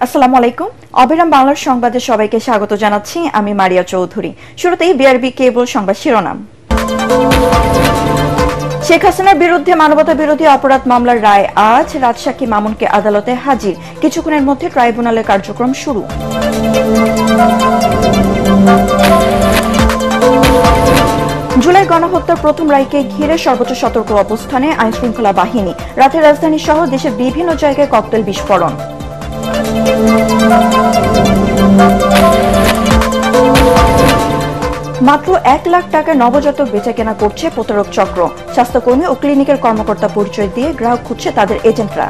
আসসালামু আলাইকুম। অবিরাম বাংলার সংবাদে সবাইকে স্বাগত জানাচ্ছি। আমি মারিয়া চৌধুরী। শুরুতেই বিআরবি কেবল সংবাদ শিরোনাম। শেখ হাসিনার বিরুদ্ধে মানবতা বিরোধী অপরাধ মামলার রায় আজ। রাজসাক্ষী মামুনকে আদালতে হাজির। কিছুক্ষণের মধ্যে ট্রাইব্যুনালের কার্যক্রম শুরু। জুলাই গণহত্যার প্রথম রায়কে ঘিরে সর্বোচ্চ সতর্ক অবস্থানে আইনশৃঙ্খলা বাহিনী। রাতে রাজধানী সহ দেশের বিভিন্ন জায়গায় ককটেল বিস্ফোরণ। মাত্র 1 লাখ টাকা নবজাতক বেচাকেনা করছে প্রতারক চক্র। স্বাস্থ্যকর্মী ও ক্লিনিকের কর্মকর্তা পরিচয় দিয়ে গ্রাহক খুঁজছে তাদের এজেন্টরা।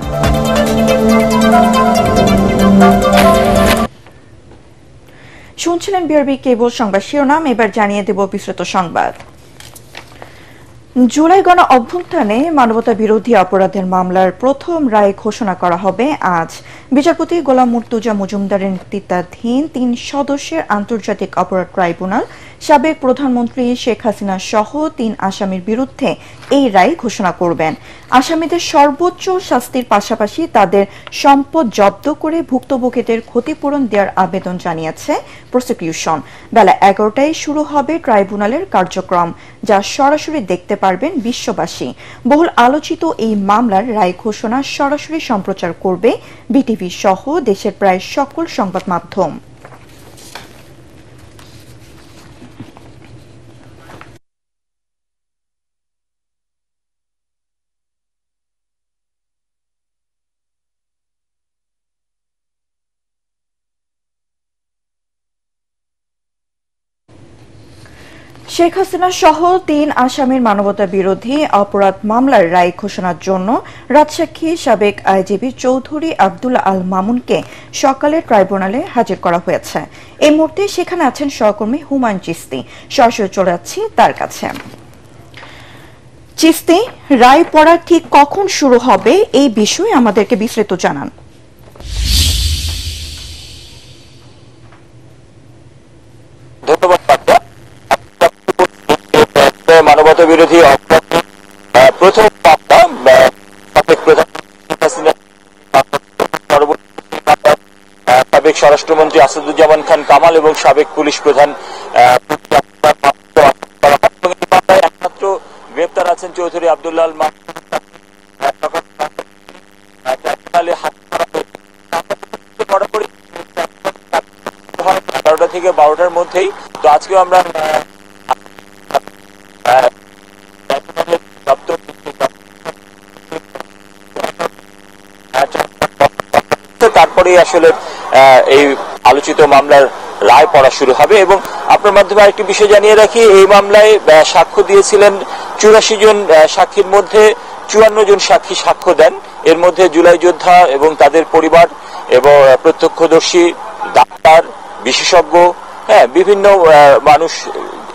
শুনছিলেন বিআরবি কেবল সংবাদ শিরোনাম। এবার জানিয়ে দেব বিস্তৃত সংবাদ। জুলাই গণ অভ্যুত্থানে মানবতা বিরোধী অপরাধের মামলার প্রথম রায় ঘোষণা করা হবে আজ। বিচারপতি গোলাম মুর্তুজা মজুমদারের নেতৃত্বাধীন 3 সদস্যের আন্তর্জাতিক অপরাধ ট্রাইব্যুনাল সাবেক প্রধানমন্ত্রী শেখ হাসিনা সহ 3 আসামির বিরুদ্ধে এই রায় ঘোষণা করবেন। আসামিদের সর্বোচ্চ শাস্তির পাশাপাশি তাদের সম্পদ জব্দ করে ভুক্তভোগীদের ক্ষতিপূরণ দেওয়ার আবেদন জানিয়েছে প্রসিকিউশন। বেলা 11টায় শুরু হবে ট্রাইব্যুনালের কার্যক্রম, যা সরাসরি দেখতে পারবেন বিশ্ববাসী। বহুল আলোচিত এই মামলার রায় ঘোষণা সরাসরি সম্প্রচার করবে বিটিভি সহ দেশের প্রায় সকল সংবাদ মাধ্যম। শেখ হাসিনা সহ 3 আসামির মানবতা বিরোধী অপরাধ মামলার রায় ঘোষণার জন্য রাজসাক্ষী সাবেক আইজিপি চৌধুরী আব্দুল্লাহ আল মামুনকে সকালে ট্রাইব্যুনালে হাজির করা হয়েছে। এই মুহূর্তে সেখানে আছেন সহকর্মী হুমায়ুন চিস্তি। সরাসরি চলে যাচ্ছি তার কাছে। চিস্তি, রায় পড়া ঠিক কখন শুরু হবে এই বিষয়ে আমাদেরকে বিস্তারিত জানান। ধন্যবাদ। মানবতা বিরোধী প্রথম সাবেক স্বরাষ্ট্রমন্ত্রী আসাদুজ্জামান খান কামাল এবং সাবেক পুলিশ প্রধান একমাত্র গ্রেপ্তার আছেন চৌধুরী আব্দুল্লাহ আল মামুন। 11টা থেকে 12টার মধ্যেই। তো আজকেও আমরা তারপরে আসলে এই আলোচিত মামলার রায় পড়া শুরু হবে। এবং আপনার মাধ্যমে আরেকটি বিষয় জানিয়ে রাখি, এই মামলায় সাক্ষ্য দিয়েছিলেন 84 জন সাক্ষীর মধ্যে 54 জন সাক্ষী সাক্ষ্য দেন। এর মধ্যে জুলাই যোদ্ধা এবং তাদের পরিবার এবং প্রত্যক্ষদর্শী, ডাক্তার, বিশেষজ্ঞ, বিভিন্ন মানুষ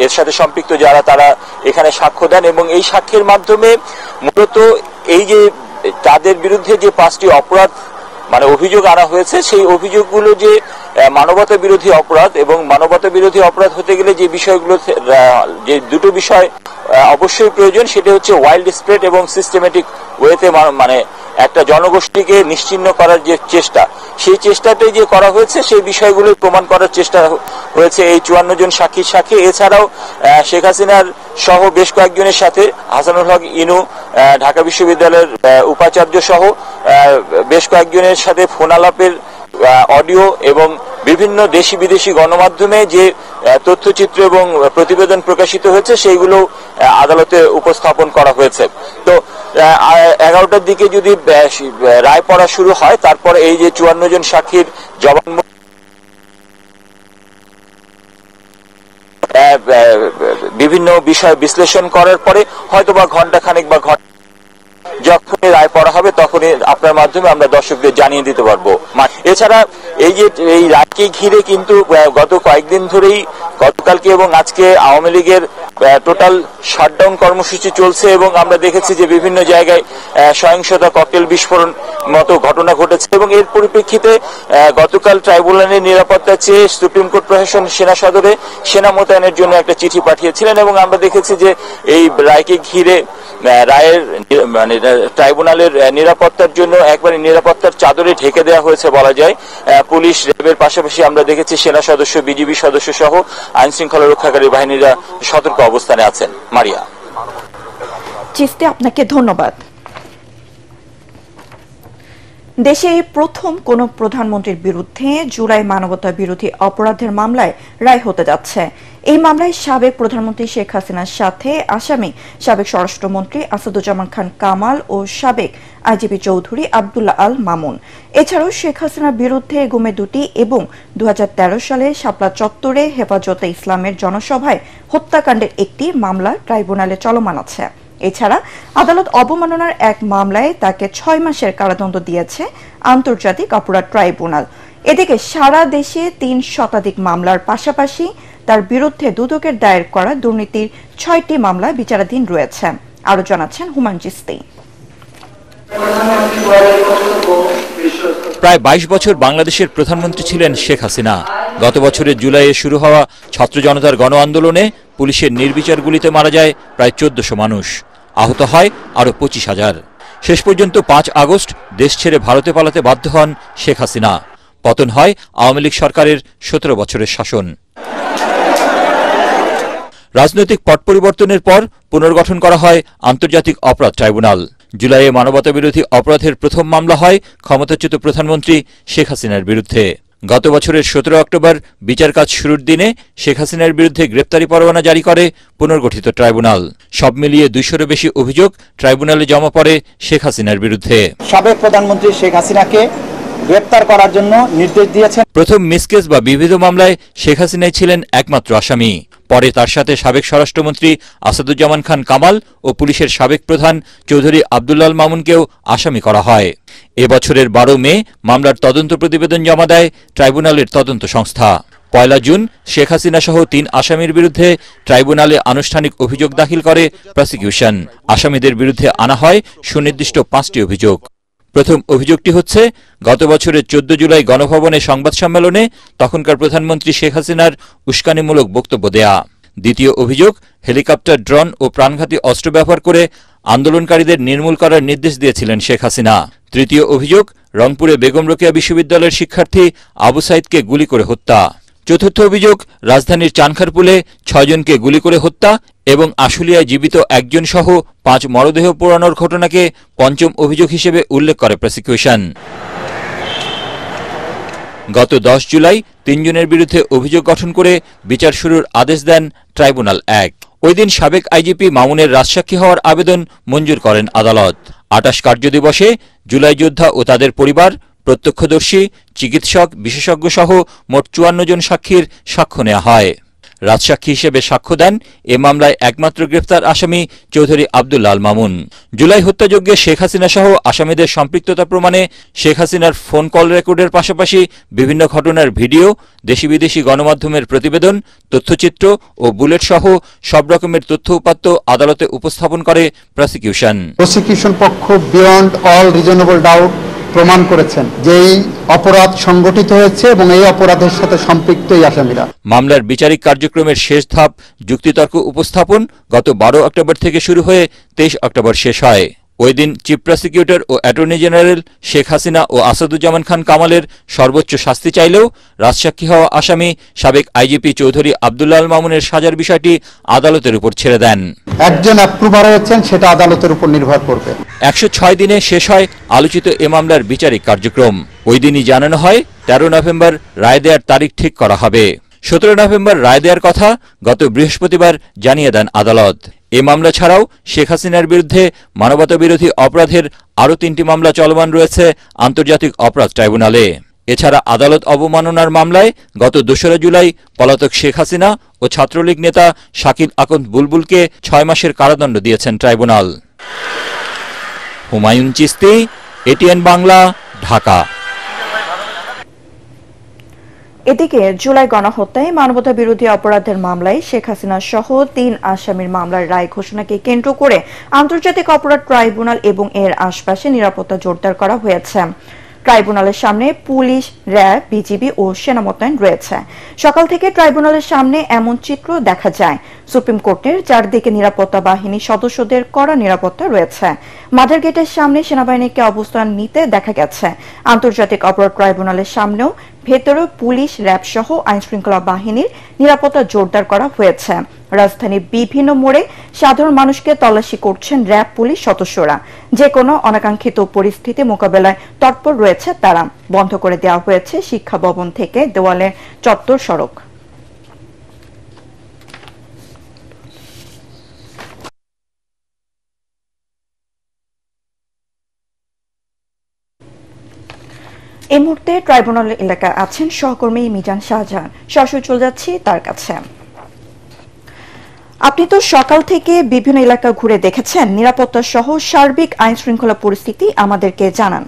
এর সাথে সম্পৃক্ত যারা তারা এখানে সাক্ষ্য দেন। এবং এই সাক্ষ্যের মাধ্যমে মূলত এই যে তাদের বিরুদ্ধে যে 5টি অপরাধ অভিযোগ আনা হয়েছে, সেই অভিযোগগুলো যে মানবতা বিরোধী অপরাধ, এবং মানবতা বিরোধী অপরাধ হতে গেলে যে বিষয়গুলো, যে দুটো বিষয় অবশ্যই প্রয়োজন, সেটা হচ্ছে ওয়াইল্ড স্প্রেড এবং সিস্টেমেটিক ওয়েতে একটা জনগোষ্ঠীকে নিশ্চিহ্ন করার যে চেষ্টা, সেই চেষ্টাটাই যে করা হয়েছে সেই বিষয়গুলো প্রমাণ করার চেষ্টা হয়েছে এই 54 জন সাক্ষীর সাক্ষী। এছাড়াও শেখ হাসিনার সহ বেশ কয়েকজনের সাথে, হাসানুল হক ইনু ঢাকা বিশ্ববিদ্যালয়ের উপাচার্য সহ বেশ কয়েকজনের সাথে ফোন আলাপের অডিও এবং বিভিন্ন দেশি বিদেশি গণমাধ্যমে যে তথ্যচিত্র এবং প্রতিবেদন প্রকাশিত হয়েছে সেইগুলো আদালতে উপস্থাপন করা হয়েছে। তো 11টার দিকে যদি রায় পড়া শুরু হয়, তারপর এই যে 54 জন সাক্ষীর জবানবন্দি বিভিন্ন বিষয় বিশ্লেষণ করার পরে হয়তোবা ঘন্টাখানেক বা যখনই রায় পড়া হবে তখনই আপনার মাধ্যমে আমরা দর্শকদের জানিয়ে দিতে পারবো। এছাড়া এই যে এই রায়কে ঘিরে কিন্তু গত কয়েকদিন ধরেই, গতকালকে এবং আজকে আওয়ামী লীগের টোটাল শাটডাউন কর্মসূচি চলছে এবং আমরা দেখেছি যে বিভিন্ন জায়গায় সহিংসতা, ককটেল বিস্ফোরণ মতো ঘটনা ঘটেছে। এবং এর পরিপ্রেক্ষিতে গতকাল ট্রাইব্যুনালের নিরাপত্তা চেয়ে সুপ্রিম কোর্ট প্রশাসন সেনা সদরে সেনা মোতায়েনের জন্য একটা চিঠি পাঠিয়েছিলেন। এবং আমরা দেখেছি যে এই রায়কে ঘিরে রায়ের ট্রাইব্যুনালের নিরাপত্তার জন্য একবারে নিরাপত্তার চাদরে ঢেকে দেওয়া হয়েছে বলা যায়। পুলিশ, র্যাবের পাশাপাশি আমরা দেখেছি সেনা সদস্য, বিজিবি সদস্য সহ আইন শৃঙ্খলা রক্ষাকারী বাহিনীরা সতর্ক অবস্থানে আছেন। মারিয়া, চিস্তি, আপনাকে ধন্যবাদ। দেশে প্রথম কোন প্রধানমন্ত্রীর বিরুদ্ধে জুলাই মানবতা বিরোধী অপরাধের মামলায় রায় হতে যাচ্ছে। এই মামলায় সাবেক প্রধানমন্ত্রী শেখ হাসিনার সাথে আসামি সাবেক স্বরাষ্ট্রমন্ত্রী আসাদুজ্জামান খান কামাল ও সাবেক আইজিপি চৌধুরী আব্দুল্লাহ আল মামুন। এছাড়াও শেখ হাসিনার বিরুদ্ধে গুমে দুটি এবং 2013 সালে শাপলা চত্বরে হেফাজতে ইসলামের জনসভায় হত্যাকাণ্ডের একটি মামলা ট্রাইব্যুনালে চলমান আছে। এছাড়া আদালত অবমাননার এক মামলায় তাকে 6 মাসের কারাদণ্ড দিয়েছে আন্তর্জাতিক অপরাধ ট্রাইব্যুনাল। এদিকে সারা দেশে 3 শতাধিক মামলার পাশাপাশি তার বিরুদ্ধে দুদকের দায়ের করা দুর্নীতির 6টি মামলা বিচারাধীন রয়েছে। আরো জানাচ্ছেন হুমায়ুন চিস্তি। প্রায় 22 বছর বাংলাদেশের প্রধানমন্ত্রী ছিলেন শেখ হাসিনা। গত বছরের জুলাইয়ে শুরু হওয়া ছাত্র জনতার গণ আন্দোলনে পুলিশের নির্বিচার গুলিতে মারা যায় প্রায় 1400 মানুষ, আহত হয় আরো 25,000। শেষ পর্যন্ত 5 আগস্ট দেশ ছেড়ে ভারতে পালাতে বাধ্য হন শেখ হাসিনা। পতন হয় আওয়ামী লীগ সরকারের 17 বছরের শাসন। রাজনৈতিক পট পরিবর্তনের পর পুনর্গঠন করা হয় আন্তর্জাতিক অপরাধ ট্রাইব্যুনাল। জুলাইয়ে মানবতাবিরোধী অপরাধের প্রথম মামলা হয় ক্ষমতাচ্যুত প্রধানমন্ত্রী শেখ হাসিনার বিরুদ্ধে। গত বছরের 17 অক্টোবর বিচার কাজ শুরুর দিনে শেখ হাসিনার বিরুদ্ধে গ্রেপ্তারি পরোয়ানা জারি করে পুনর্গঠিত ট্রাইব্যুনাল। সব মিলিয়ে 200-এরও বেশি অভিযোগ ট্রাইব্যুনালে জমা পড়ে শেখ হাসিনার বিরুদ্ধে। সাবেক প্রধানমন্ত্রী শেখ হাসিনাকে গ্রেপ্তার করার জন্য নির্দেশ দিয়েছেন। প্রথম মিসকেস বা বিবিধ মামলায় শেখ হাসিনাই ছিলেন একমাত্র আসামি। পরে তার সাথে সাবেক স্বরাষ্ট্রমন্ত্রী আসাদুজ্জামান খান কামাল ও পুলিশের সাবেক প্রধান চৌধুরী আব্দুল্লাহ আল মামুনকেও আসামি করা হয়। এবছরের 12 মে মামলার তদন্ত প্রতিবেদন জমা দেয় ট্রাইব্যুনালের তদন্ত সংস্থা। 1 জুন শেখ হাসিনা সহ 3 আসামির বিরুদ্ধে ট্রাইব্যুনালে আনুষ্ঠানিক অভিযোগ দাখিল করে প্রসিকিউশন। আসামিদের বিরুদ্ধে আনা হয় সুনির্দিষ্ট 5টি অভিযোগ। প্রথম অভিযোগটি হচ্ছে গত বছরের 14 জুলাই গণভবনে সংবাদ সম্মেলনে তখনকার প্রধানমন্ত্রী শেখ হাসিনার উস্কানিমূলক বক্তব্য দেয়া। দ্বিতীয় অভিযোগ, হেলিকপ্টার, ড্রোন ও প্রাণঘাতী অস্ত্র ব্যবহার করে আন্দোলনকারীদের নির্মূল করার নির্দেশ দিয়েছিলেন শেখ হাসিনা। তৃতীয় অভিযোগ, রংপুরে বেগম রোকেয়া বিশ্ববিদ্যালয়ের শিক্ষার্থী আবু সাইদকে গুলি করে হত্যা। চতুর্থ অভিযোগ, রাজধানীর চানখারপুলে 6 জনকে গুলি করে হত্যা এবং আশুলিয়ায় জীবিত 1 জন সহ 5 মরদেহ পোড়ানোর ঘটনাকে পঞ্চম অভিযোগ হিসেবে উল্লেখ করে প্রসিকিউশন। গত 10 জুলাই 3 জনের বিরুদ্ধে অভিযোগ গঠন করে বিচার শুরুর আদেশ দেন ট্রাইব্যুনাল 1। ওই দিন সাবেক আইজিপি মামুনের রাজসাক্ষী হওয়ার আবেদন মঞ্জুর করেন আদালত। 28 কার্যদিবসে জুলাই যোদ্ধা ও তাদের পরিবার, প্রত্যক্ষদর্শী, চিকিৎসক, বিশেষজ্ঞ সহ মোট 54 জন সাক্ষীর সাক্ষ্য নেওয়া হয়। রাজসাক্ষী হিসেবে সাক্ষ্য দেন এ মামলায় একমাত্র গ্রেফতার আসামি চৌধুরী আব্দুল্লাহ আল মামুন। জুলাই হত্যাযজ্ঞে শেখ হাসিনা সহ আসামিদের সম্পৃক্ততা প্রমাণে শেখ হাসিনার ফোন কল রেকর্ডের পাশাপাশি বিভিন্ন ঘটনার ভিডিও, দেশি বিদেশি গণমাধ্যমের প্রতিবেদন, তথ্যচিত্র ও বুলেট সহ সব রকমের তথ্য উপাত্ত আদালতে উপস্থাপন করে প্রসিকিউশন। প্রসিকিউশন পক্ষ বিয়ন্ড অল রিজনেবল ডাউট প্রমাণ করেছেন যে এই অপরাধ সংগঠিত হয়েছে এবং এই অপরাধের সাথে সম্পৃক্ত এই আসামিরা। মামলার বিচারিক কার্যক্রমের শেষ ধাপ যুক্তিতর্ক উপস্থাপন গত 12 অক্টোবর থেকে শুরু হয়ে 23 অক্টোবর শেষ হয়। ওই দিন চিফ প্রসিকিউটর ও অ্যাটর্নি জেনারেল শেখ হাসিনা ও আসাদুজ্জামান খান কামালের সর্বোচ্চ শাস্তি চাইলেও রাজসাক্ষী হওয়া আসামি সাবেক আইজিপি চৌধুরী আব্দুল্লাহ আল মামুনের সাজার বিষয়টি আদালতের উপর ছেড়ে দেন। একজন অ্যাপ্রুভার হয়েছেন, সেটা আদালতের উপর নির্ভর করবে। 106 দিনে শেষ হয় আলোচিত এ মামলার বিচারিক কার্যক্রম। ওই দিনই জানানো হয় 13 নভেম্বর রায় দেওয়ার তারিখ ঠিক করা হবে। 17 নভেম্বর রায় দেওয়ার কথা গত বৃহস্পতিবার জানিয়ে দেন আদালত। এ মামলা ছাড়াও শেখ হাসিনার বিরুদ্ধে মানবতাবিরোধী অপরাধের আরও 3টি মামলা চলমান রয়েছে আন্তর্জাতিক অপরাধ ট্রাইব্যুনালে। এছাড়া আদালত অবমাননার মামলায় গত 2 জুলাই পলাতক শেখ হাসিনা ও ছাত্রলীগ নেতা শাকিল আকন্দ বুলবুলকে 6 মাসের কারাদণ্ড দিয়েছেন ট্রাইব্যুনাল। হুমায়ুন চিস্তি, এটিএন বাংলা, ঢাকা। এদিকে জুলাই গণহত্যায় মানবতা বিরোধী অপরাধের মামলায় শেখ হাসিনা সহ 3 আসামির মামলার রায় ঘোষণাকে কেন্দ্র করে আন্তর্জাতিক অপরাধ ট্রাইব্যুনাল এবং এর আশপাশে নিরাপত্তা জোরদার করা হয়েছে। ট্রাইব্যুনালের সামনে পুলিশ, র্যাব, বিজিবি ও সেনা মোতায়েন রয়েছে। সকাল থেকে ট্রাইব্যুনালের সামনে এমন চিত্র দেখা যায়। সুপ্রিম কোর্টের চারদিকে নিরাপত্তা বাহিনী সদস্যদের কড়া নিরাপত্তা রয়েছে। মাদার গেটের সামনে সেনাবাহিনীকে অবস্থান নিতে দেখা গেছে। আন্তর্জাতিক অপরাধ ট্রাইব্যুনালের সামনেও ভেতরে পুলিশ, র্যাব সহ আইনশৃঙ্খলা বাহিনীর নিরাপত্তা জোরদার করা হয়েছে। রাজধানীর বিভিন্ন মোড়ে সাধারণ মানুষকে তল্লাশি করছেন র্যাব পুলিশ সদস্যরা। যে কোনো অনাকাঙ্ক্ষিত পরিস্থিতি মোকাবেলায় তৎপর রয়েছে তারা। বন্ধ করে দেওয়া হয়েছে শিক্ষা ভবন থেকে দেওয়ালের চত্বর সড়ক। এই মুহূর্তে ট্রাইব্যুনাল এলাকায় আছেন সহকর্মী মিজান শাহজাহান। সরাসরি চলে যাচ্ছি তার কাছে। আপনি তো সকাল থেকে বিভিন্ন এলাকা ঘুরে দেখেছেন, নিরাপত্তা সহ সার্বিক আইন শৃঙ্খলা পরিস্থিতি আমাদেরকে জানান।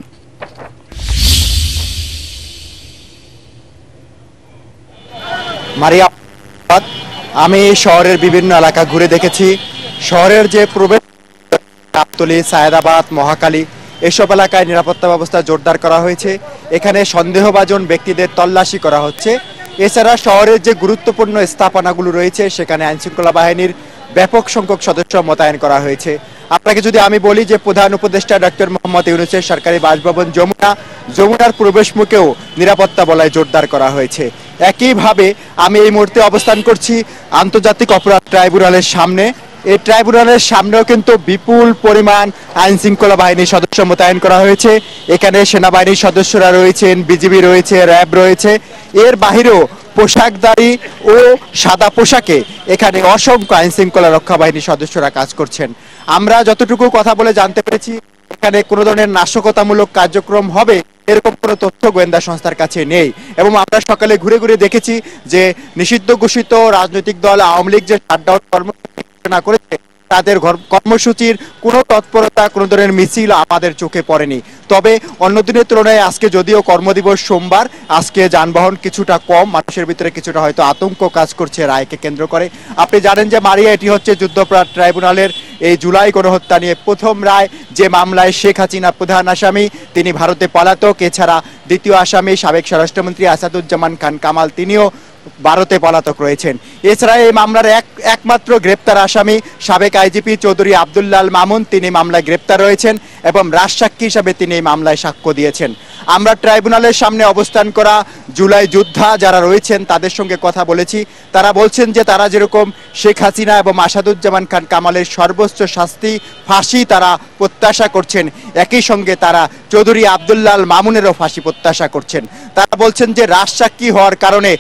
মারিয়া, আমি শহরের বিভিন্ন এলাকা ঘুরে দেখেছি। শহরের যে প্রবেশ গাবতলী, সায়েদাবাদ, মহাখালী এসব এলাকায় নিরাপত্তা ব্যবস্থা জোরদার করা হয়েছে। এখানে সন্দেহভাজন ব্যক্তিদের তল্লাশি করা হচ্ছে। এছাড়া শহরের যে গুরুত্বপূর্ণ স্থাপনাগুলো রয়েছে সেখানে আইনশৃঙ্খলা বাহিনীর ব্যাপক সংখ্যক সদস্য মোতায়েন করা হয়েছে। আপনাকে যদি আমি বলি যে প্রধান উপদেষ্টা ডক্টর মোহাম্মদ ইউনূসের সরকারি বাসভবন যমুনার প্রবেশ মুখেও নিরাপত্তা বলয় জোরদার করা হয়েছে। একইভাবে আমি এই মুহূর্তে অবস্থান করছি আন্তর্জাতিক অপরাধ ট্রাইব্যুনালের সামনে। এই ট্রাইব্যুনালের সামনেও কিন্তু বিপুল পরিমাণ আইন শৃঙ্খলা বাহিনীর সদস্য মোতায়েন করা হয়েছে। এখানে সেনাবাহিনীর সদস্যরা রয়েছেন, বিজিবি রয়েছে, র্যাব রয়েছে। এর বাহিরেও পোশাকধারী ও সাদা পোশাকে এখানে অসংখ্য আইন শৃঙ্খলা রক্ষা বাহিনীর সদস্যরা কাজ করছেন। আমরা যতটুকু কথা বলে জানতে পেরেছি এখানে কোনো ধরনের নাশকতামূলক কার্যক্রম হবে এরকম কোনো তথ্য গোয়েন্দা সংস্থার কাছে নেই। এবং আমরা সকালে ঘুরে ঘুরে দেখেছি যে নিষিদ্ধ ঘোষিত রাজনৈতিক দল আওয়ামী লীগ যে শাটডাউন কর্মসূচি ঘোষণা করেছে তাদের কর্মসূচির কোনো তৎপরতা, কোনো ধরনের মিছিল আমাদের চোখে পড়েনি। তবে অন্য দিনের তুলনায় আজকে যদিও কর্মদিবস সোমবার, আজকে যানবাহন কিছুটা কম, মানুষের ভিতরে কিছুটা হয়তো আতঙ্ক কাজ করছে রায়কে কেন্দ্র করে। আপনি জানেন যে মারিয়া, এটি হচ্ছে যুদ্ধাপরাধ ট্রাইব্যুনালের এই জুলাই গণহত্যা নিয়ে প্রথম রায়, যে মামলায় শেখ হাসিনা প্রধান আসামি, তিনি ভারতে পলাতক। এছাড়া দ্বিতীয় আসামি সাবেক স্বরাষ্ট্রমন্ত্রী আসাদুজ্জামান খান কামাল, তিনিও ভারতে পলাতক রয়েছেন। এছাড়া এই মামলার একমাত্র গ্রেপ্তার আসামি সাবেক আইজিপি চৌধুরী আব্দুল্লাহ আল মামুন, তিনি মামলায় গ্রেপ্তার রয়েছেন এবং রাজসাক্ষী হিসাবে তিনি এই মামলায় সাক্ষ্য দিয়েছেন। আমরা ট্রাইব্যুনালের সামনে অবস্থান করা জুলাই যোদ্ধা যারা রয়েছেন তাদের সঙ্গে কথা বলেছি। তারা বলছেন যে তারা যেরকম শেখ হাসিনা এবং আসাদুজ্জামান খান কামালের সর্বোচ্চ শাস্তি ফাঁসি তারা প্রত্যাশা করছেন, একই সঙ্গে তারা চৌধুরী আব্দুল্লাহ আল মামুনেরও ফাঁসি প্রত্যাশা করছেন। তারা বলছেন যে রাজসাক্ষী হওয়ার কারণে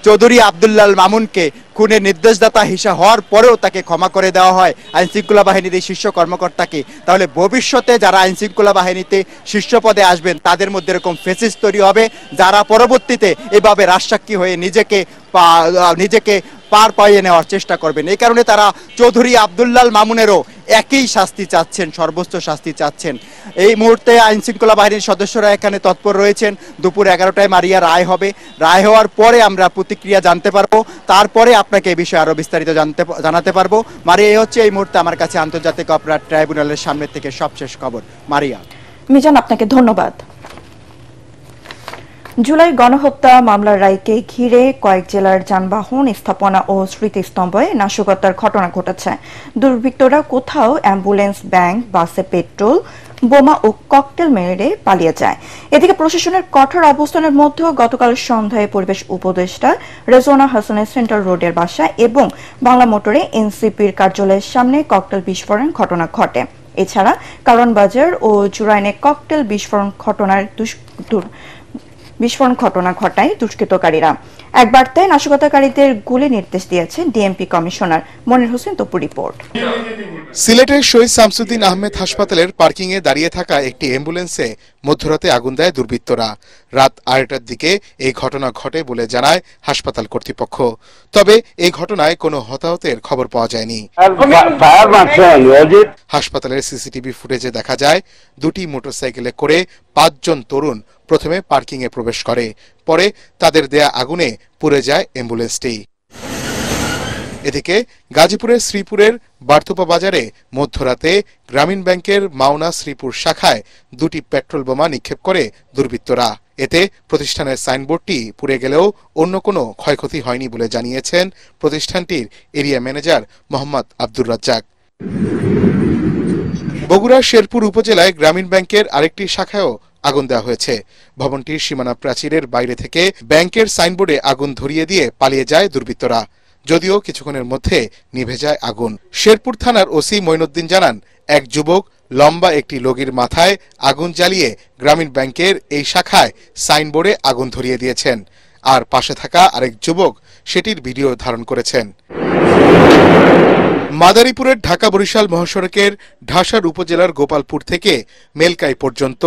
চৌধুরী আব্দুল্লাহ আল মামুনকে খুনের নির্দেশদাতা হিসেবে হওয়ার পরেও তাকে ক্ষমা করে দেওয়া হয় আইন শৃঙ্খলা বাহিনীর এই শীর্ষ কর্মকর্তাকে, তাহলে ভবিষ্যতে যারা আইন শৃঙ্খলা বাহিনীতে শীর্ষ পদে আসবেন তাদের মধ্যে এরকম ফেসিস তৈরি হবে যারা পরবর্তীতে এভাবে রাজসাক্ষী হয়ে নিজেকে পার পাইয়ে নেওয়ার চেষ্টা করবেন। এই কারণে তারা চৌধুরী আব্দুল্লাহ আল মামুনেরও একই শাস্তি চাচ্ছেন, সর্বোচ্চ শাস্তি চাচ্ছেন। এই মুহূর্তে আইন শৃঙ্খলা বাহিনীর সদস্যরা এখানে তৎপর রয়েছেন। দুপুর 11টায় মারিয়া রায় হবে। রায় হওয়ার পরে আমরা প্রতিক্রিয়া জানতে পারবো, তারপরে আপনাকে এই বিষয়ে আরো বিস্তারিত জানাতে পারবো। মারিয়া, এই হচ্ছে এই মুহূর্তে আমার কাছে আন্তর্জাতিক অপরাধ ট্রাইব্যুনালের সামনে থেকে সবশেষ খবর। মারিয়া। মিজান, আপনাকে ধন্যবাদ। জুলাই গণহত্যা মামলার রায়কে ঘিরে কয়েক জেলার যানবাহন, স্থাপনা ও স্মৃতিস্তম্ভে নাশকতার ঘটনা ঘটেছে। দুর্বৃত্তরা কোথাও অ্যাম্বুলেন্স, ব্যাংক, বাসে পেট্রোল, বোমা ও ককটেল মেরে পালিয়ে যায়। এদিকে প্রশাসনের কঠোর অবস্থানের মধ্যেও গতকাল সন্ধ্যায় পরিবেশ উপদেষ্টা রেজওয়ানা হাসানের সেন্ট্রাল রোডের বাসা এবং বাংলা মোটরে এনসিপির কার্যালয়ের সামনে ককটেল বিস্ফোরণ ঘটনা ঘটে। এছাড়া কারণ বাজার ও জুরাইনে ককটেল বিস্ফোরণ ঘটনা ঘটায় দুষ্কৃতকারীরা। এক বার্তায় নাশকতাকারীদের গুলি নির্দেশ দিয়েছেন DMP commissioner Monir Hossain Tapu. Report. সিলেটের শহীদ শামসুদ্দিন আহমেদ হাসপাতালের পার্কিং এ দাঁড়িয়ে থাকা একটি অ্যাম্বুলেন্সে মধ্যরাতে আগুন দেয় দুর্বৃত্তরা। রাত 2টার দিকে এই ঘটনা ঘটে বলে জানায় হাসপাতাল কর্তৃপক্ষ। তবে এই ঘটনায় কোনো হতাহতের খবর পাওয়া যায়নি। হাসপাতালের সিসিটিভি ফুটেজে দেখা যায় দুটি মোটরসাইকেলে করে 5 জন তরুণ প্রথমে পার্কিং এ প্রবেশ করে, পরে তাদের দেয়া আগুনে পুড়ে যায় অ্যাম্বুলেন্সটি। এদিকে গাজীপুরের শ্রীপুরের বার্তুপা বাজারে মধ্যরাতে গ্রামীণ ব্যাংকের মাওনা শ্রীপুর শাখায় 2টি পেট্রোল বোমা নিক্ষেপ করে দুর্বৃত্তরা। এতে প্রতিষ্ঠানের সাইনবোর্ডটি পুড়ে গেলেও অন্য কোনো ক্ষয়ক্ষতি হয়নি বলে জানিয়েছেন প্রতিষ্ঠানটির এরিয়া ম্যানেজার মোহাম্মদ আব্দুর রাজ্জাক। বগুড়ার শেরপুর উপজেলায় গ্রামীণ ব্যাংকের আরেকটি শাখায়ও আগুন দেওয়া হয়েছে। ভবনটির সীমানা প্রাচীরের বাইরে থেকে ব্যাংকের সাইনবোর্ডে আগুন ধরিয়ে দিয়ে পালিয়ে যায় দুর্বৃত্তরা, যদিও কিছুক্ষণের মধ্যে নিভে যায় আগুন। শেরপুর থানার ওসি মঈনুদ্দিন জানান, এক যুবক লম্বা একটি লগির মাথায় আগুন জ্বালিয়ে গ্রামীণ ব্যাংকের এই শাখায় সাইনবোর্ডে আগুন ধরিয়ে দিয়েছেন, আর পাশে থাকা আরেক যুবক সেটির ভিডিও ধারণ করেছেন। মাদারীপুরের ঢাকা বরিশাল মহাসড়কের ঢাসার উপজেলার গোপালপুর থেকে মেলকাই পর্যন্ত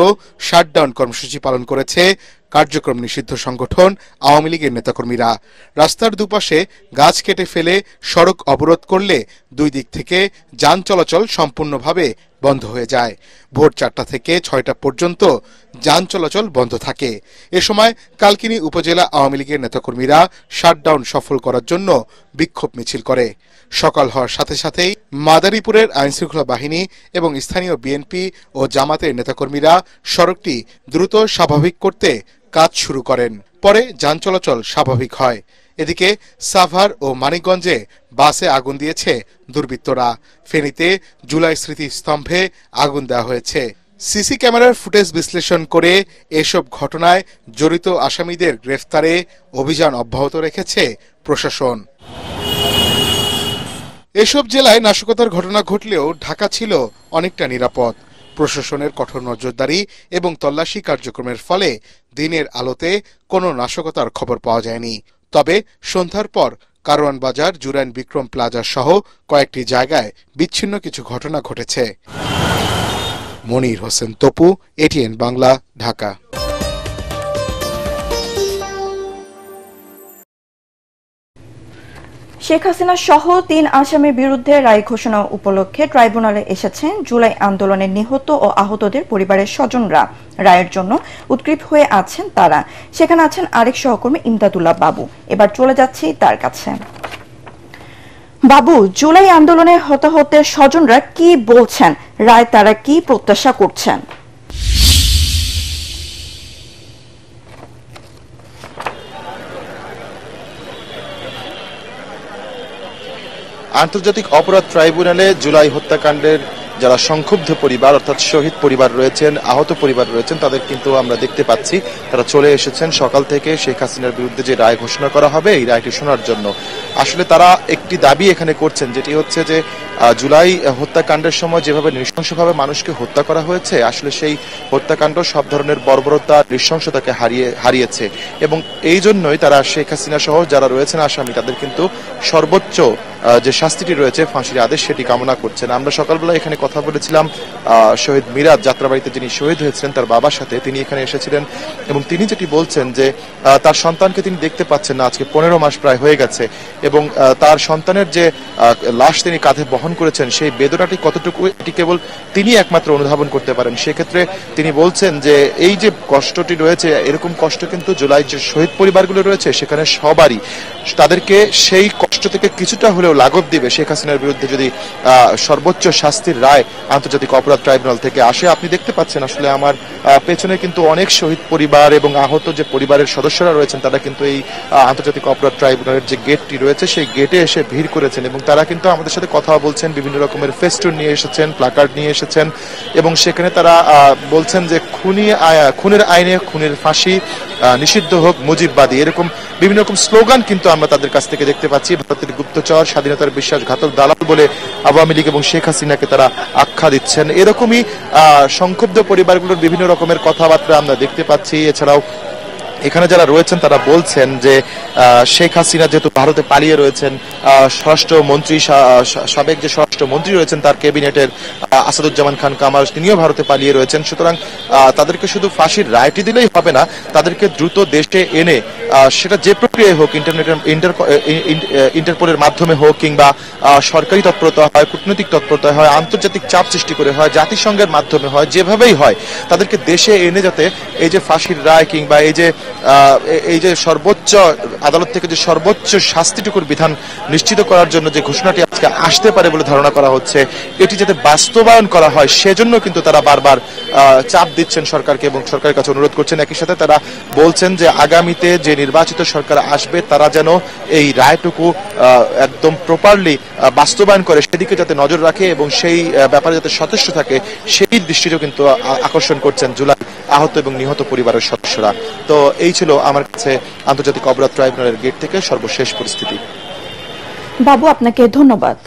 শাটডাউন কর্মসূচি পালন করেছে কার্যক্রম নিষিদ্ধ সংগঠন আওয়ামী লীগের নেতাকর্মীরা। রাস্তার দুপাশে গাছ কেটে ফেলে সড়ক অবরোধ করলে দুই দিক থেকে যান চলাচল সম্পূর্ণভাবে বন্ধ হয়ে যায়। ভোর 4টা থেকে 6টা পর্যন্ত যান চলাচল বন্ধ থাকে। এ সময় কালকিনি উপজেলা আওয়ামী লীগের নেতাকর্মীরা শাটডাউন সফল করার জন্য বিক্ষোভ মিছিল করে। সকাল হওয়ার সাথে সাথেই মাদারীপুরের আইনশৃঙ্খলা বাহিনী এবং স্থানীয় বিএনপি ও জামাতের নেতাকর্মীরা সড়কটি দ্রুত স্বাভাবিক করতে কাজ শুরু করেন। পরে যান চলাচল স্বাভাবিক হয়। এদিকে সাভার ও মানিকগঞ্জে বাসে আগুন দিয়েছে দুর্বৃত্তরা। ফেনীতে জুলাই স্মৃতিস্তম্ভে আগুন দেওয়া হয়েছে। সিসি ক্যামেরার ফুটেজ বিশ্লেষণ করে এসব ঘটনায় জড়িত আসামিদের গ্রেফতারে অভিযান অব্যাহত রেখেছে প্রশাসন। এসব জেলায় নাশকতার ঘটনা ঘটলেও ঢাকা ছিল অনেকটা নিরাপদ। প্রশাসনের কঠোর নজরদারি এবং তল্লাশি কার্যক্রমের ফলে দিনের আলোতে কোনো নাশকতার খবর পাওয়া যায়নি। তবে সন্ধ্যার পর কারওয়ান বাজার, জুরাইন বিক্রম প্লাজা সহ কয়েকটি জায়গায় বিচ্ছিন্ন কিছু ঘটনা ঘটেছে। মনির হোসেন তপু, এটিএন বাংলা, ঢাকা। শেখ হাসিনা সহ 3 আসামির বিরুদ্ধে রায় ঘোষণা উপলক্ষে ট্রাইব্যুনালে এসেছেন জুলাই আন্দোলনে নিহত ও আহতদের পরিবারের স্বজনরা। রায়ের জন্য উৎক্ষিপ্ত হয়ে আছেন তারা। সেখানে আছেন আরেক সহকর্মী ইমদাদুল্লাহ বাবু। এবার চলে যাচ্ছি তার কাছে। বাবু, জুলাই আন্দোলনে হতাহতের স্বজনরা কি বলছেন? রায় তারা কি প্রত্যাশা করছেন? আন্তর্জাতিক অপরাধ ট্রাইব্যুনালে জুলাই হত্যাকাণ্ডের যারা সংক্ষুব্ধ পরিবার অর্থাৎ শহীদ পরিবার রয়েছেন, আহত পরিবার রয়েছেন, তাদের কিন্তু আমরা দেখতে পাচ্ছি তারা চলে এসেছেন সকাল থেকে শেখ হাসিনার বিরুদ্ধে যে রায় ঘোষণা করা হবে এই রায়টি শোনার জন্য। আসলে তারা একটি দাবি এখানে করছেন, যেটি হচ্ছে যে জুলাই হত্যাকাণ্ডের সময় যেভাবে নৃশংসভাবে মানুষকে হত্যা করা হয়েছে, আসলে সেই হত্যাকাণ্ড সব ধরনের বর্বরতা, নৃশংসতাকে হারিয়েছে এবং এই জন্যই তারা শেখ হাসিনা সহ যারা রয়েছেন আসামি তাদের কিন্তু সর্বোচ্চ যে শাস্তিটি রয়েছে ফাঁসির আদেশ সেটি কামনা করছেন। আমরা সকালবেলা এখানে কথা বলেছিলাম শহীদ মিরাজ যাত্রাবাড়িতে যিনি শহীদ হয়েছিলেন তার বাবার সাথে। তিনি এখানে এসেছিলেন এবং তিনি যেটি বলছেন যে তার সন্তানকে তিনি দেখতে পাচ্ছেন না, আজকে 15 মাস প্রায় হয়ে গেছে এবং তার সন্তানের যে লাশ তিনি কাঁধে বহন করেছেন সেই বেদনাটি কতটুকু এটি কেবল তিনি একমাত্র অনুধাবন করতে পারেন। সেক্ষেত্রে তিনি বলছেন যে এই যে কষ্টটি রয়েছে, এরকম কষ্ট কিন্তু জুলাই যে শহীদ পরিবারগুলো রয়েছে সেখানে সবারই, তাদেরকে সেই কষ্ট থেকে কিছুটা হলেও লাঘব দিবে শেখ হাসিনার বিরুদ্ধে যদি সর্বোচ্চ শাস্তির রায় আন্তর্জাতিক অপরাধ ট্রাইব্যুনাল থেকে আসে। আপনি দেখতে পাচ্ছেন আসলে আমার পেছনে কিন্তু অনেক শহীদ পরিবার এবং আহত যে পরিবারের সদস্যরা রয়েছেন তারা কিন্তু এই আন্তর্জাতিক অপরাধ ট্রাইব্যুনালের যে গেটটি রয়েছে সেই গেটে এসে ভিড় করেছেন এবং তারা কিন্তু আমাদের সাথে কথা বলছেন, বিভিন্ন রকমের ফেস্টুন নিয়ে এসেছেন, প্লাকার্ড নিয়ে এসেছেন এবং সেখানে তারা বলছেন যে খুনের আইনে খুনের ফাঁসি নিষিদ্ধ হোক, মুজিববাদী, এরকম বিভিন্ন রকম স্লোগান কিন্তু আমরা তাদের কাছ থেকে দেখতে পাচ্ছি। ভারতের গুপ্তচর, স্বাধীনতার বিশ্বাসঘাতক দালাল বলে আওয়ামী লীগ এবং শেখ হাসিনাকে তারা আখ্যা দিচ্ছেন। এরকমই সংক্ষুব্ধ পরিবারগুলোর বিভিন্ন রকমের কথাবার্তা আমরা দেখতে পাচ্ছি। এছাড়াও এখানে যারা রয়েছেন তারা বলছেন যে শেখ হাসিনা যেহেতু ভারতে পালিয়ে রয়েছেন, স্বরাষ্ট্রমন্ত্রী সাবেক যে স্বরাষ্ট্রমন্ত্রী রয়েছেন তার ক্যাবিনেটের আসাদুজ্জামান খান কামাল তিনিও ভারতে পালিয়ে রয়েছেন। সুতরাং তাদেরকে শুধু ফাঁসির রায়টি দিলেই হবে না, তাদেরকে দ্রুত দেশে এনে সেটা যে প্রক্রিয়ায় হোক, ইন্টারপোলের মাধ্যমে হোক কিংবা সরকারি তৎপরতা হয়, কূটনৈতিক তৎপরতা হয়, আন্তর্জাতিক চাপ সৃষ্টি করে হয়, জাতিসংঘের মাধ্যমে হয়, যেভাবেই হয় তাদেরকে দেশে এনে যাতে এই যে ফাঁসির রায় কিংবা এই যে এই যে সর্বোচ্চ আদালত থেকে যে সর্বোচ্চ শাস্তিটুকুর বিধান নিশ্চিত করার জন্য যে ঘোষণাটি আজকে আসতে পারে বলে ধারণা করা হচ্ছে, এটি যাতে বাস্তবায়ন করা হয় সেজন্য কিন্তু তারা বারবার চাপ দিচ্ছেন সরকারকে এবং সরকারের কাছে অনুরোধ করছেন। একই সাথে তারা বলছেন যে আগামীতে যে নির্বাচিত সরকার আসবে তারা যেন এই রায়টুকু একদম প্রপারলি বাস্তবায়ন করে সেদিকে যাতে নজর রাখে এবং সেই ব্যাপারে যাতে সচেষ্ট থাকে সেই দৃষ্টিও কিন্তু আকর্ষণ করছেন জুলাই আহত এবং নিহত পরিবারের সদস্যরা। তো এই ছিল আমার কাছে আন্তর্জাতিক অপরাধ ট্রাইব্যুনালের গেট থেকে সর্বশেষ পরিস্থিতি। বাবু, আপনাকে ধন্যবাদ।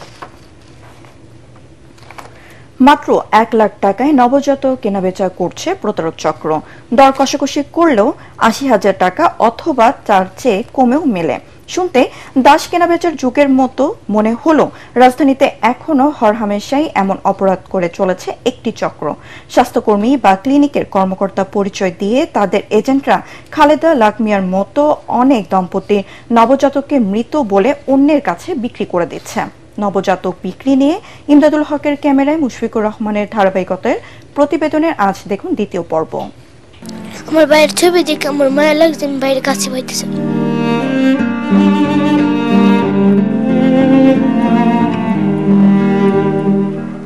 মাত্র 1 লাখ টাকায় নবজাতক কেনাবেচা করছে প্রতারক চক্র। দর কষাকষি করলেও 80,000 টাকা অথবা তার চেয়ে কমেও মেলে। শুনতে দাস কেনাবেচার যুগের মতো মনে হলো রাজধানীতে এখনো হরহামেশাই এমন অপরাধ করে চলেছে একটি চক্র। স্বাস্থ্যকর্মী বা ক্লিনিকের কর্মকর্তা পরিচয় দিয়ে তাদের এজেন্টরা খালেদা লাকমিয়ার মতো অনেক দম্পতি নবজাতককে মৃত বলে অন্যের কাছে বিক্রি করে দিচ্ছে। নবজাতক বিক্রি নিয়ে ইমদাদুল হকের ক্যামেরায় মুশফিকুর রহমানের ধারাবাহিকতার প্রতিবেদনের আজ দেখুন দ্বিতীয় পর্ব। আমার বাইরের ছবি দেখে আমার মায়া লাগছে, আমি বাইরে কাছে পাইতেছি।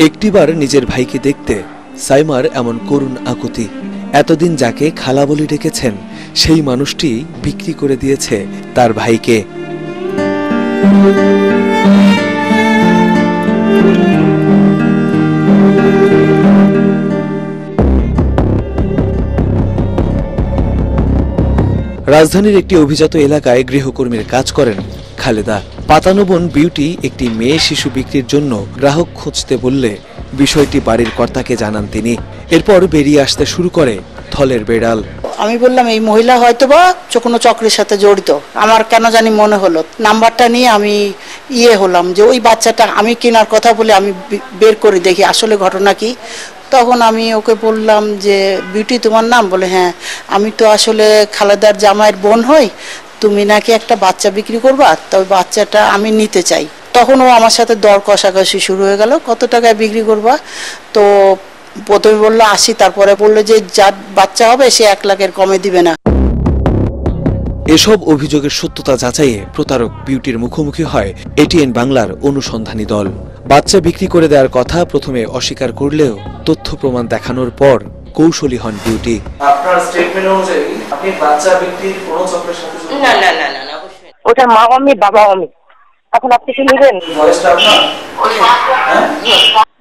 একটিবার নিজের ভাইকে দেখতে সাইমার এমন করুণ আকুতি। এতদিন যাকে খালা বলে ডেকেছেন সেই মানুষটি বিক্রি করে দিয়েছে তার ভাইকে। রাজধানীর একটি অভিজাত এলাকায় গৃহকর্মীর কাজ করেন খালেদা। পাতানোবন বিউটি একটি মেয়ে শিশু বিক্রির জন্য গ্রাহক খুঁজতে বললে বিষয়টি বাড়ির কর্তাকে জানান তিনি। এরপর বেরিয়ে আসতে শুরু করে থলের বেড়াল। আমি বললাম এই মহিলা হয়তোবা কোনো চক্রের সাথে জড়িত। আমার কেন জানি মনে হলো, নাম্বারটা নিয়ে আমি হলাম যে ওই বাচ্চাটা আমি কেনার কথা বলে আমি বের করে দেখি আসলে ঘটনা কি। তখন আমি ওকে বললাম যে বিউটি তোমার নাম? বলে হ্যাঁ। আমি তো আসলে খালেদার জামাইয়ের বোন হই, তুমি নাকি একটা বাচ্চা বিক্রি করবা, তবে বাচ্চাটা আমি নিতে চাই। তখন ও আমার সাথে দর কষাকষি শুরু হয়ে গেল, কত টাকায় বিক্রি করবা। তো প্রথমে বললো 80, তারপরে বললো যে যার বাচ্চা হবে সে 1 লাখের কমে দিবে না। এসব অভিযোগের সত্যতা যাচাইয়ে প্রতারক বিউটির মুখোমুখি হয় এটিএন বাংলার অনুসন্ধানী দল। বাচ্চা বিক্রি করে দেওয়ার কথা প্রথমে অস্বীকার করলেও তথ্য প্রমাণ দেখানোর পর কৌশলী হন বিউটি। আপনার স্টেটমেন্ট অনুযায়ী আপনি বাচ্চা বিক্রির কোনো চক্রের সাথে না না না না না অবশ্যই ওটা মা আমি বাবা আমি। এখন আপনি কি নেবেন? ভয়েসটা আপনার?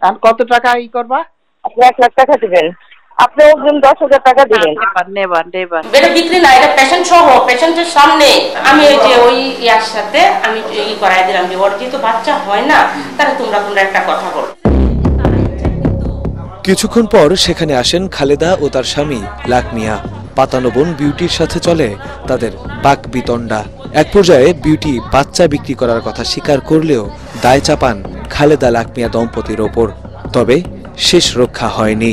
আর কত টাকা করবা? আপনি 1 লাখ টাকা দিবেন। আপনি অগ্রিম 10,000 টাকা দিবেন। নেবার এটা বিক্রি না, এটা পেশেন্ট সহ, পেশেন্টের সামনে আমি এই যে ওই ইয়ার সাথে আমি করাই দিলাম যে ওর যেহেতু বাচ্চা হয় না, তাহলে তোমরা একটা কথা বলো। কিছুক্ষণ পর সেখানে আসেন খালেদা ও তার স্বামী লাকমিয়া। পাতানোবন বিউটির সাথে চলে তাদের বাক বিতণ্ডা। এক পর্যায়ে বিউটি বাচ্চা বিক্রি করার কথা স্বীকার করলেও দায় চাপান খালেদা লাকমিয়া দম্পতির ওপর। তবে শেষ রক্ষা হয়নি।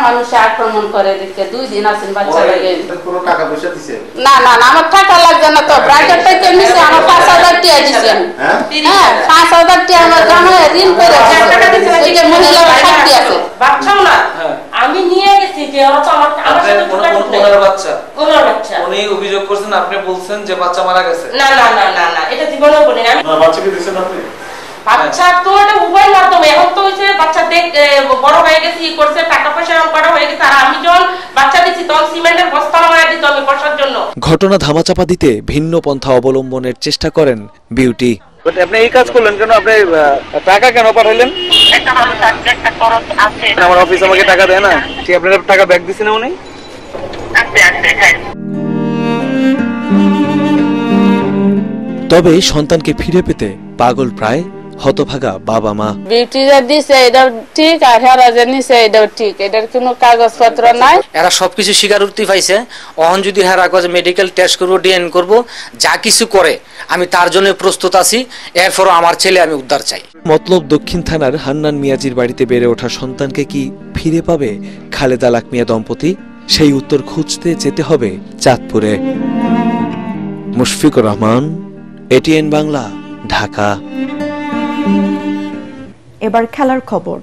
মানুষ আক্রমণ করে দিচ্ছে 2 দিন আছেন বাচ্চা লাগে। কোনো টাকা পয়সা দিছে? না না না, আমার টাকা লাগবে না তো। ব্রাইডারটা কে নিছে? আমার 5,000 টাকা দিছে। হ্যাঁ 5,000 টাকা আমার জামাই ঋণ করে টাকা দিছে। এই যে মহিলা সাক্ষী আছে। বাচ্চাও না আমি নিয়ে গেছি যে আমার সাথে ওনার বাচ্চা। ওনার বাচ্চা। উনি অভিযোগ করছেন, আপনি বলছেন যে বাচ্চা মারা গেছে। না না না না না, এটা জীবনেও বলি না। বাচ্চাকে দিছেন আপনি? বাচ্চা তো এটা উভয় মাধ্যমে। এখন তো হইছে বাচ্চা বড় হয়ে গেছে, ই করছে, টাকা পয়সা করা হয়ে গেছে। আর আমি যখন বাচ্চা দিচ্ছি তখন সিমেন্টের বস্তা লাগাই দিত আমি বসার জন্য। ঘটনা ধামাচাপা দিতে ভিন্ন পন্থা অবলম্বনের চেষ্টা করেন বিউটি। আপনি এই কাজ করলেন কেন? আপনি টাকা কেন পাঠাইলেন? আমার অফিস আমাকে টাকা দেয় না? ঠিক, আপনার টাকা ব্যাক দিছে না উনি? তবে সন্তানকে ফিরে পেতে পাগল প্রায় হতভাগা বাবা মা। বিউটি যা দিছে এটাও ঠিক, আর হেরা যা নিছে এটাও ঠিক। এটার কোনো কাগজপত্র নাই। এরা সবকিছু স্বীকারোক্তি পাইছে। অহন যদি হেরা কাছে মেডিকেল টেস্ট করবো, ডিএনএ করবো, যা কিছু করে আমি তার জন্য প্রস্তুত আছি। এরপরও আমার ছেলে আমি উদ্ধার চাই। মতলব দক্ষিণ থানার হান্নান মিয়াজির বাড়িতে বেড়ে ওঠা সন্তানকে কি ফিরে পাবে খালেদা লাকমিয়া দম্পতি? সেই উত্তর খুঁজতে যেতে হবে চাঁদপুরে। মুশফিকুর রহমান, এটিএন বাংলা, ঢাকা। এবার খেলার খবর।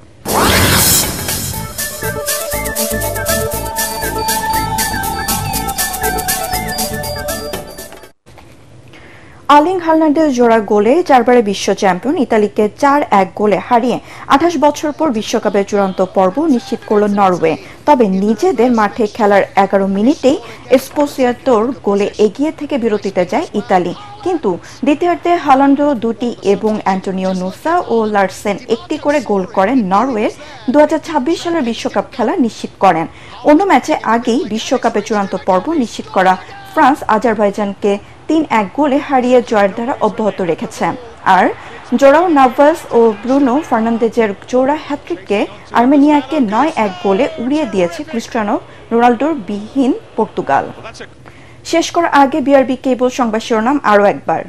হার্নান্দেজ জোড়া গোলে 4বারে বিশ্ব চ্যাম্পিয়ন ইতালিকে 4-1 গোলে হারিয়ে 28 বছর পর বিশ্বকাপের চূড়ান্ত পর্ব নিশ্চিত করল নরওয়ে। তবে নিজেদের মাঠে খেলার 11 মিনিটেই এসপোসিয়াতোর গোলে এগিয়ে থেকে বিরতিতে যায় ইতালি। কিন্তু দ্বিতীয়ার্ধে হালান্ড 2টি এবং অ্যান্টোনিও নুসা ও লার্সেন 1টি করে গোল করেন নরওয়ের 2026 সালের বিশ্বকাপ খেলা নিশ্চিত করেন। অন্য ম্যাচে আগেই বিশ্বকাপের চূড়ান্ত পর্ব নিশ্চিত করা ফ্রান্স আজারবাইজানকে 3-1 গোলে হারিয়ে জয়ের ধারা অব্যাহত রেখেছে। আর জোরাও নাভাস ও ব্রুনো ফার্নান্দেজের জোড়া হ্যাট্রিককে আর্মেনিয়াকে 9-1 গোলে উড়িয়ে দিয়েছে ক্রিস্টিয়ানো রোনালদোর বিহীন পর্তুগাল। শেষ করার আগে বিআরবি কেবল সংবাদ শিরোনাম আরও একবার।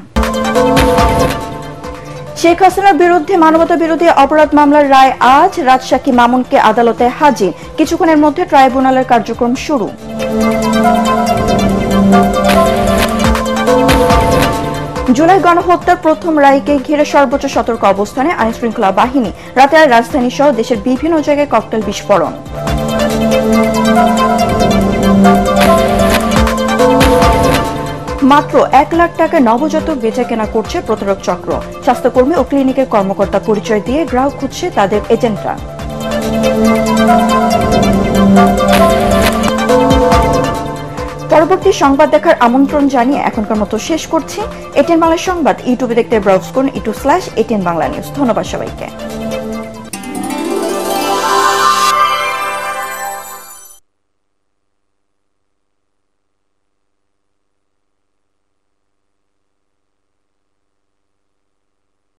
শেখ হাসিনার বিরুদ্ধে মানবতা বিরোধী অপরাধ মামলার রায় আজ। রাজসাক্ষী মামুনকে আদালতে হাজির, কিছুক্ষণের মধ্যে ট্রাইব্যুনালের কার্যক্রম শুরু। জুলাই গণহত্যার প্রথম রায়কে ঘিরে সর্বোচ্চ সতর্ক অবস্থানে আইনশৃঙ্খলা বাহিনী। রাতে রাজধানী সহ দেশের বিভিন্ন জায়গায় ককটেল বিস্ফোরণ। মাত্র 1 লাখ টাকা নবজাতক বেচাকেনা করছে প্রতারক চক্র। স্বাস্থ্যকর্মী ও ক্লিনিকের কর্মকর্তা পরিচয় দিয়ে গ্রাহক খুঁজছে তাদের এজেন্টরা। পরবর্তী সংবাদ দেখার আমন্ত্রণ জানিয়ে এখনকার মতো শেষ করছি। এটিএন বাংলা সংবাদ ইউটিউবে দেখতে ব্রাউজ করুন, youtube.com/ATN Bangla News। ধন্যবাদ সবাইকে।